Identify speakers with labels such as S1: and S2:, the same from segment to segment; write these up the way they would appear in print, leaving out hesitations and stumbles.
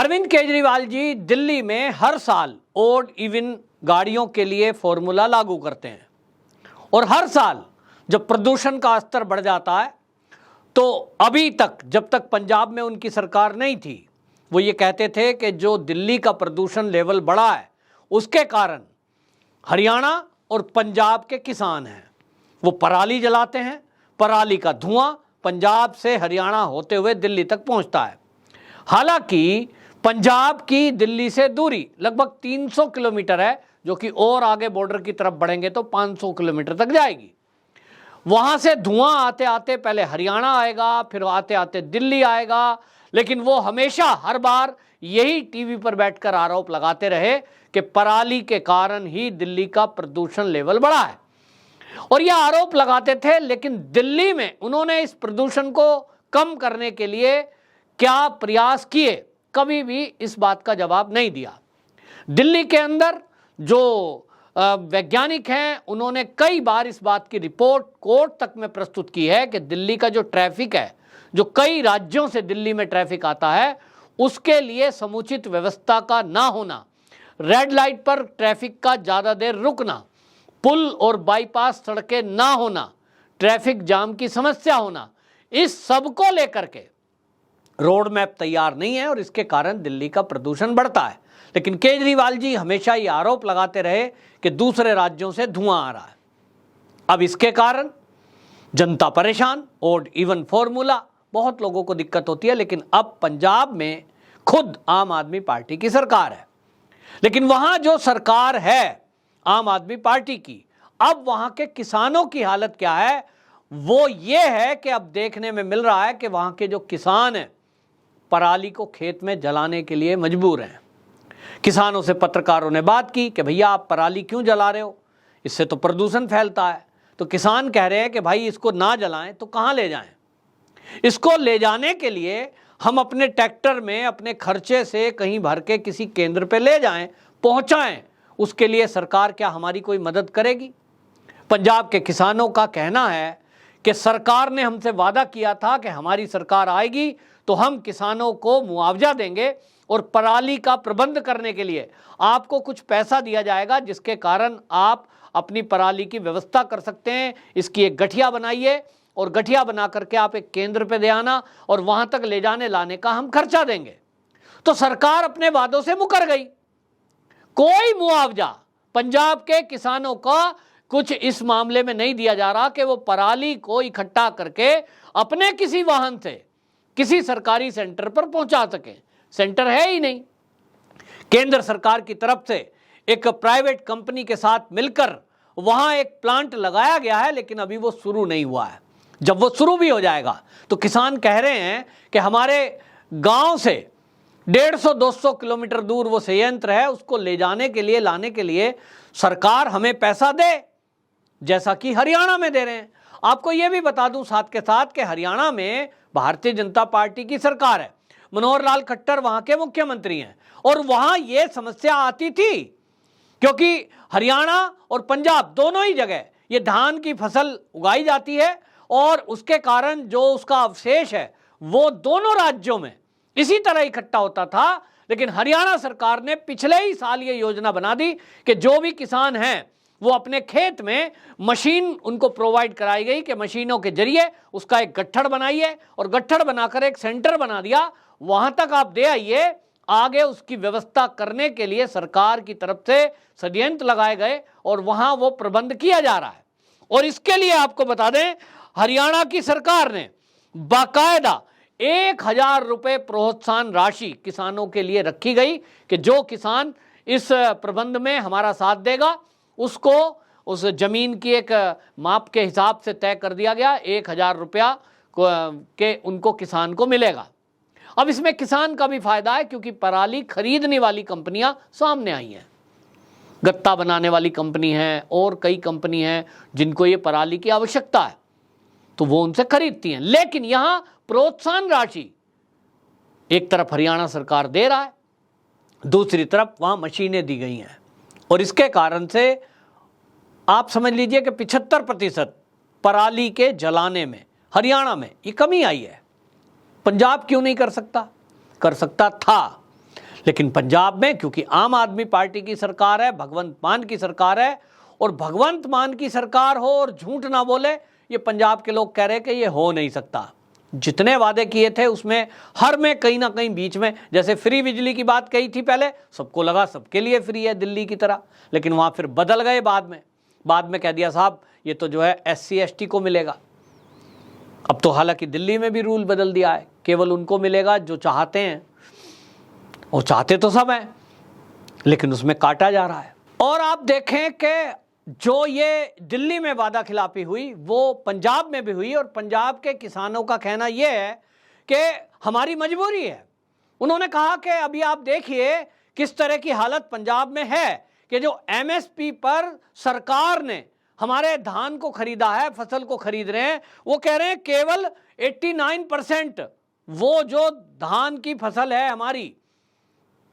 S1: अरविंद केजरीवाल जी दिल्ली में हर साल odd even गाड़ियों के लिए फॉर्मूला लागू करते हैं और हर साल जब प्रदूषण का स्तर बढ़ जाता है तो अभी तक, जब तक पंजाब में उनकी सरकार नहीं थी, वो ये कहते थे कि जो दिल्ली का प्रदूषण लेवल बढ़ा है उसके कारण हरियाणा और पंजाब के किसान हैं वो पराली जलाते हैं। पराली का धुआं पंजाब से हरियाणा होते हुए दिल्ली तक पहुंचता है। हालांकि पंजाब की दिल्ली से दूरी लगभग 300 किलोमीटर है, जो कि और आगे बॉर्डर की तरफ बढ़ेंगे तो 500 किलोमीटर तक जाएगी। वहां से धुआं आते आते पहले हरियाणा आएगा, फिर आते आते दिल्ली आएगा, लेकिन वो हमेशा हर बार यही टीवी पर बैठकर आरोप लगाते रहे कि पराली के कारण ही दिल्ली का प्रदूषण लेवल बढ़ा है। और यह आरोप लगाते थे, लेकिन दिल्ली में उन्होंने इस प्रदूषण को कम करने के लिए क्या प्रयास किए, कभी भी इस बात का जवाब नहीं दिया। दिल्ली के अंदर जो वैज्ञानिक हैं उन्होंने कई बार इस बात की रिपोर्ट कोर्ट तक में प्रस्तुत की है कि दिल्ली का जो ट्रैफिक है, जो कई राज्यों से दिल्ली में ट्रैफिक आता है, उसके लिए समुचित व्यवस्था का ना होना, रेड लाइट पर ट्रैफिक का ज़्यादा देर रुकना, पुल और बाईपास सड़कें ना होना, ट्रैफिक जाम की समस्या होना, इस सब को लेकर के रोड मैप तैयार नहीं है और इसके कारण दिल्ली का प्रदूषण बढ़ता है। लेकिन केजरीवाल जी हमेशा ये आरोप लगाते रहे कि दूसरे राज्यों से धुआं आ रहा है। अब इसके कारण जनता परेशान, ओड इवन फॉर्मूला, बहुत लोगों को दिक्कत होती है। लेकिन अब पंजाब में खुद आम आदमी पार्टी की सरकार है, लेकिन वहां जो सरकार है आम आदमी पार्टी की, अब वहां के किसानों की हालत क्या है, वो ये है कि अब देखने में मिल रहा है कि वहां के जो किसान हैं पराली को खेत में जलाने के लिए मजबूर हैं। किसानों से पत्रकारों ने बात की कि भैया आप पराली क्यों जला रहे हो, इससे तो प्रदूषण फैलता है। तो किसान कह रहे हैं कि भाई इसको ना जलाएं तो कहाँ ले जाएं, इसको ले जाने के लिए हम अपने ट्रैक्टर में अपने खर्चे से कहीं भर के किसी केंद्र पे ले जाएं, पहुंचाएं, उसके लिए सरकार क्या हमारी कोई मदद करेगी। पंजाब के किसानों का कहना है कि सरकार ने हमसे वादा किया था कि हमारी सरकार आएगी तो हम किसानों को मुआवजा देंगे और पराली का प्रबंध करने के लिए आपको कुछ पैसा दिया जाएगा, जिसके कारण आप अपनी पराली की व्यवस्था कर सकते हैं। इसकी एक गठिया बनाइए और गठिया बना करके आप एक केंद्र पे दे आना और वहां तक ले जाने लाने का हम खर्चा देंगे। तो सरकार अपने वादों से मुकर गई। कोई मुआवजा पंजाब के किसानों का कुछ इस मामले में नहीं दिया जा रहा कि वो पराली को इकट्ठा करके अपने किसी वाहन से किसी सरकारी सेंटर पर पहुंचा सके। सेंटर है ही नहीं। केंद्र सरकार की तरफ से एक प्राइवेट कंपनी के साथ मिलकर वहां एक प्लांट लगाया गया है, लेकिन अभी वो शुरू नहीं हुआ है। जब वो शुरू भी हो जाएगा तो किसान कह रहे हैं कि हमारे गांव से 150-200 किलोमीटर दूर वो संयंत्र है, उसको ले जाने के लिए, लाने के लिए सरकार हमें पैसा दे, जैसा कि हरियाणा में दे रहे हैं। आपको यह भी बता दूं साथ के साथ कि हरियाणा में भारतीय जनता पार्टी की सरकार है, मनोहर लाल खट्टर वहां के मुख्यमंत्री हैं, और वहां यह समस्या आती थी क्योंकि हरियाणा और पंजाब दोनों ही जगह ये धान की फसल उगाई जाती है और उसके कारण जो उसका अवशेष है वो दोनों राज्यों में इसी तरह इकट्ठा होता था। लेकिन हरियाणा सरकार ने पिछले ही साल ये योजना बना दी कि जो भी किसान हैं वो अपने खेत में मशीन उनको प्रोवाइड कराई गई कि मशीनों के जरिए उसका एक गट्ठड़ बनाइए और गट्ठड़ बनाकर एक सेंटर बना दिया, वहां तक आप दे आइए। आगे उसकी व्यवस्था करने के लिए सरकार की तरफ से षड्यंत्र लगाए गए और वहां वो प्रबंध किया जा रहा है। और इसके लिए आपको बता दें, हरियाणा की सरकार ने बाकायदा 1000 रुपए प्रोत्साहन राशि किसानों के लिए रखी गई कि जो किसान इस प्रबंध में हमारा साथ देगा उसको उस जमीन की एक माप के हिसाब से तय कर दिया गया, 1000 रुपया के उनको किसान को मिलेगा। अब इसमें किसान का भी फायदा है क्योंकि पराली खरीदने वाली कंपनियां सामने आई हैं, गत्ता बनाने वाली कंपनी है और कई कंपनी हैं जिनको ये पराली की आवश्यकता है, तो वो उनसे खरीदती हैं। लेकिन यहां प्रोत्साहन राशि एक तरफ हरियाणा सरकार दे रहा है, दूसरी तरफ वहां मशीनें दी गई हैं, और इसके कारण से आप समझ लीजिए कि 75% पराली के जलाने में हरियाणा में ये कमी आई है। पंजाब क्यों नहीं कर सकता? कर सकता था, लेकिन पंजाब में क्योंकि आम आदमी पार्टी की सरकार है, भगवंत मान की सरकार है, और भगवंत मान की सरकार हो और झूठ ना बोले, ये पंजाब के लोग कह रहे हैं कि ये हो नहीं सकता। जितने वादे किए थे उसमें हर में कहीं ना कहीं बीच में, जैसे फ्री बिजली की बात कही थी पहले, सबको लगा सबके लिए फ्री है दिल्ली की तरह, लेकिन वहां फिर बदल गए बाद में कह दिया साहब ये तो जो है SC ST को मिलेगा। अब तो हालांकि दिल्ली में भी रूल बदल दिया है, केवल उनको मिलेगा जो चाहते हैं, और चाहते तो सब हैं, लेकिन उसमें काटा जा रहा है। और आप देखें कि जो ये दिल्ली में वादा खिलाफी हुई वो पंजाब में भी हुई, और पंजाब के किसानों का कहना यह है कि हमारी मजबूरी है। उन्होंने कहा कि अभी आप देखिए किस तरह की हालत पंजाब में है कि जो MSP पर सरकार ने हमारे धान को खरीदा है, फसल को खरीद रहे हैं, वो कह रहे हैं केवल 89% वो जो धान की फसल है हमारी,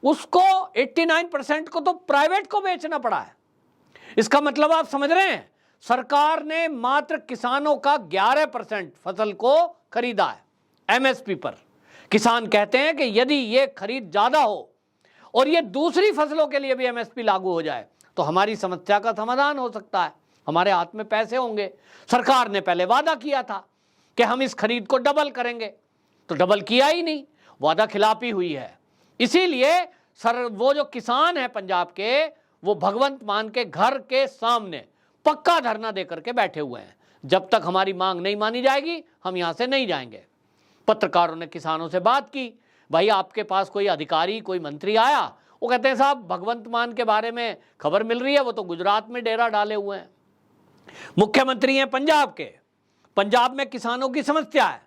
S1: उसको 89% को तो प्राइवेट को बेचना पड़ा है। इसका मतलब आप समझ रहे हैं, सरकार ने मात्र किसानों का 11% फसल को खरीदा है MSP पर। किसान कहते हैं कि यदि ये खरीद ज्यादा हो और ये दूसरी फसलों के लिए भी MSP लागू हो जाए तो हमारी समस्या का समाधान हो सकता है, हमारे हाथ में पैसे होंगे। सरकार ने पहले वादा किया था कि हम इस खरीद को डबल करेंगे, तो डबल किया ही नहीं, वादा खिलाफी हुई है। इसीलिए वो जो किसान है पंजाब के, वो भगवंत मान के घर के सामने पक्का धरना देकर के बैठे हुए हैं, जब तक हमारी मांग नहीं मानी जाएगी हम यहां से नहीं जाएंगे। पत्रकारों ने किसानों से बात की, भाई आपके पास कोई अधिकारी कोई मंत्री आया? वो कहते हैं साहब भगवंत मान के बारे में खबर मिल रही है, वो तो गुजरात में डेरा डाले हुए हैं, मुख्यमंत्री हैं पंजाब के, पंजाब में किसानों की समस्या है,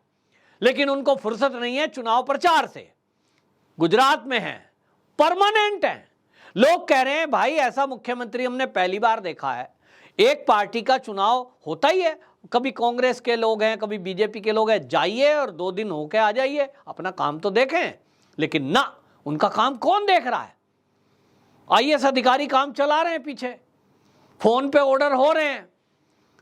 S1: लेकिन उनको फुर्सत नहीं है चुनाव प्रचार से, गुजरात में है, परमानेंट है। लोग कह रहे हैं भाई ऐसा मुख्यमंत्री हमने पहली बार देखा है। एक पार्टी का चुनाव होता ही है, कभी कांग्रेस के लोग हैं कभी BJP के लोग हैं, जाइए और 2 दिन होके आ जाइए, अपना काम तो देखें। लेकिन ना, उनका काम कौन देख रहा है? IAS अधिकारी काम चला रहे हैं, पीछे फोन पे ऑर्डर हो रहे हैं,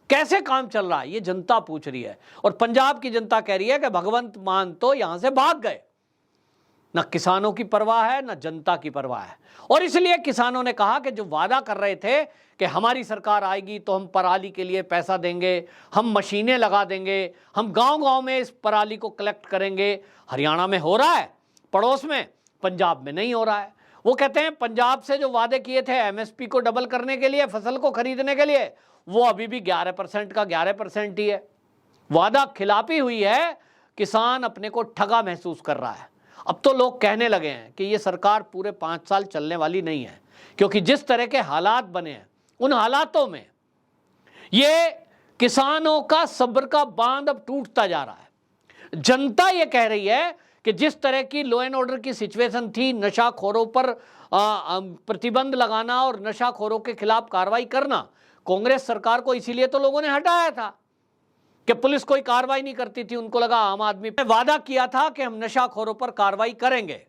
S1: कैसे काम चल रहा है ये जनता पूछ रही है। और पंजाब की जनता कह रही है कि भगवंत मान तो यहां से भाग गए, ना किसानों की परवाह है ना जनता की परवाह है। और इसलिए किसानों ने कहा कि जो वादा कर रहे थे कि हमारी सरकार आएगी तो हम पराली के लिए पैसा देंगे, हम मशीनें लगा देंगे, हम गांव-गांव में इस पराली को कलेक्ट करेंगे। हरियाणा में हो रहा है पड़ोस में, पंजाब में नहीं हो रहा है। वो कहते हैं पंजाब से जो वादे किए थे MSP को डबल करने के लिए, फसल को खरीदने के लिए, वो अभी भी 11% का 11% ही है। वादा खिलाफी हुई है, किसान अपने को ठगा महसूस कर रहा है। अब तो लोग कहने लगे हैं कि ये सरकार पूरे 5 साल चलने वाली नहीं है, क्योंकि जिस तरह के हालात बने हैं उन हालातों में ये किसानों का सब्र का बांध अब टूटता जा रहा है। जनता ये कह रही है कि जिस तरह की लॉ एंड ऑर्डर की सिचुएशन थी, नशाखोरों पर प्रतिबंध लगाना और नशाखोरों के खिलाफ कार्रवाई करना, कांग्रेस सरकार को इसीलिए तो लोगों ने हटाया था कि पुलिस कोई कार्रवाई नहीं करती थी। उनको लगा आम आदमी ने वादा किया था कि हम नशाखोरों पर कार्रवाई करेंगे,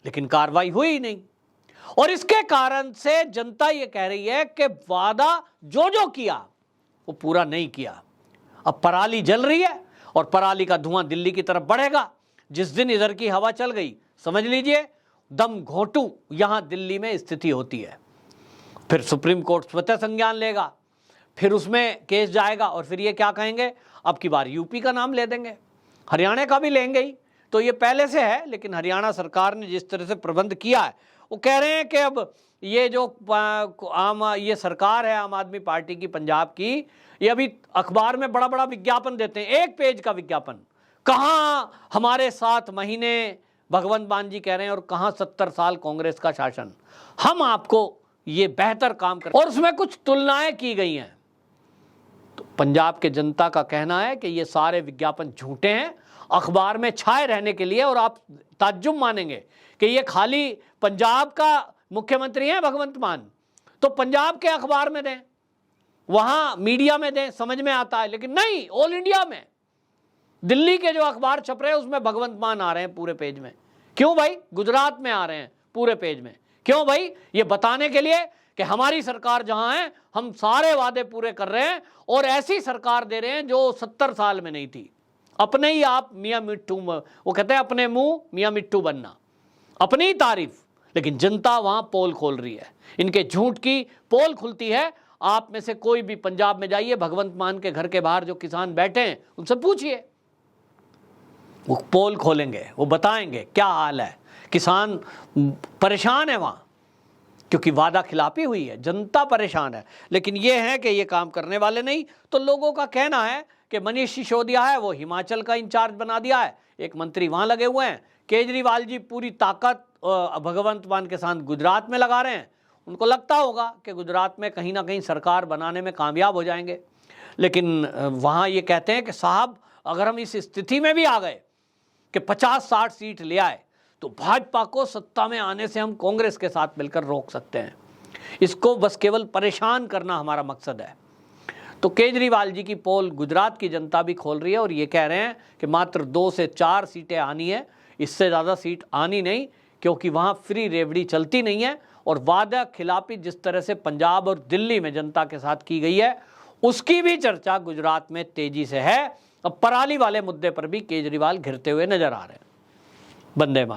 S1: लेकिन कार्रवाई हुई ही नहीं। और इसके कारण से जनता ये कह रही है कि वादा जो जो किया वो पूरा नहीं किया। अब पराली जल रही है और पराली का धुआं दिल्ली की तरफ बढ़ेगा। जिस दिन इधर की हवा चल गई, समझ लीजिए दम घोंटू यहां दिल्ली में स्थिति होती है। फिर सुप्रीम कोर्ट स्वतः संज्ञान लेगा, फिर उसमें केस जाएगा, और फिर ये क्या कहेंगे, अब की बार यूपी का नाम ले देंगे, हरियाणा का भी लेंगे ही। तो ये पहले से है, लेकिन हरियाणा सरकार ने जिस तरह से प्रबंध किया है, वो कह रहे हैं कि अब ये जो ये सरकार है आम आदमी पार्टी की पंजाब की, ये अभी अखबार में बड़ा बड़ा विज्ञापन देते हैं, 1 पेज का विज्ञापन, कहाँ हमारे 7 महीने भगवंत मान जी कह रहे हैं और कहाँ 70 साल कांग्रेस का शासन, हम आपको ये बेहतर काम कर, और उसमें कुछ तुलनाएं की गई हैं। तो पंजाब के जनता का कहना है कि ये सारे विज्ञापन झूठे हैं, अखबार में छाए रहने के लिए। और आप ताज्जुब मानेंगे कि ये खाली पंजाब का मुख्यमंत्री है भगवंत मान, तो पंजाब के अखबार में दें, वहां मीडिया में दें, समझ में आता है। लेकिन नहीं, ऑल इंडिया में दिल्ली के जो अखबार छप रहे हैं उसमें भगवंत मान आ रहे हैं पूरे पेज में। क्यों भाई? गुजरात में आ रहे हैं पूरे पेज में। क्यों भाई? ये बताने के लिए कि हमारी सरकार जहां है हम सारे वादे पूरे कर रहे हैं, और ऐसी सरकार दे रहे हैं जो 70 साल में नहीं थी। अपने ही आप मियां मिट्टू, वो कहते हैं अपने मुंह मियां मिट्टू बनना, अपनी ही तारीफ, लेकिन जनता वहां पोल खोल रही है। इनके झूठ की पोल खुलती है। आप में से कोई भी पंजाब में जाइए, भगवंत मान के घर के बाहर जो किसान बैठे हैं उनसे पूछिए, वो पोल खोलेंगे, वो बताएंगे क्या हाल है। किसान परेशान है वहां, क्योंकि वादा खिलाफी हुई है, जनता परेशान है। लेकिन ये है कि ये काम करने वाले नहीं। तो लोगों का कहना है कि मनीष सिसोदिया है वो हिमाचल का इंचार्ज बना दिया है, एक मंत्री वहां लगे हुए हैं। केजरीवाल जी पूरी ताकत भगवंत मान के साथ गुजरात में लगा रहे हैं। उनको लगता होगा कि गुजरात में कहीं ना कहीं सरकार बनाने में कामयाब हो जाएंगे। लेकिन वहाँ ये कहते हैं कि साहब अगर हम इस स्थिति में भी आ गए कि 50-60 सीट ले आए तो भाजपा को सत्ता में आने से हम कांग्रेस के साथ मिलकर रोक सकते हैं। इसको बस केवल परेशान करना हमारा मकसद है। तो केजरीवाल जी की पोल गुजरात की जनता भी खोल रही है और ये कह रहे हैं कि मात्र 2 से 4 सीटें आनी है, इससे ज़्यादा सीट आनी नहीं, क्योंकि वहाँ फ्री रेवड़ी चलती नहीं है। और वादा खिलाफी जिस तरह से पंजाब और दिल्ली में जनता के साथ की गई है, उसकी भी चर्चा गुजरात में तेजी से है। अब पराली वाले मुद्दे पर भी केजरीवाल घिरते हुए नजर आ रहे हैं। वंदे मातरम।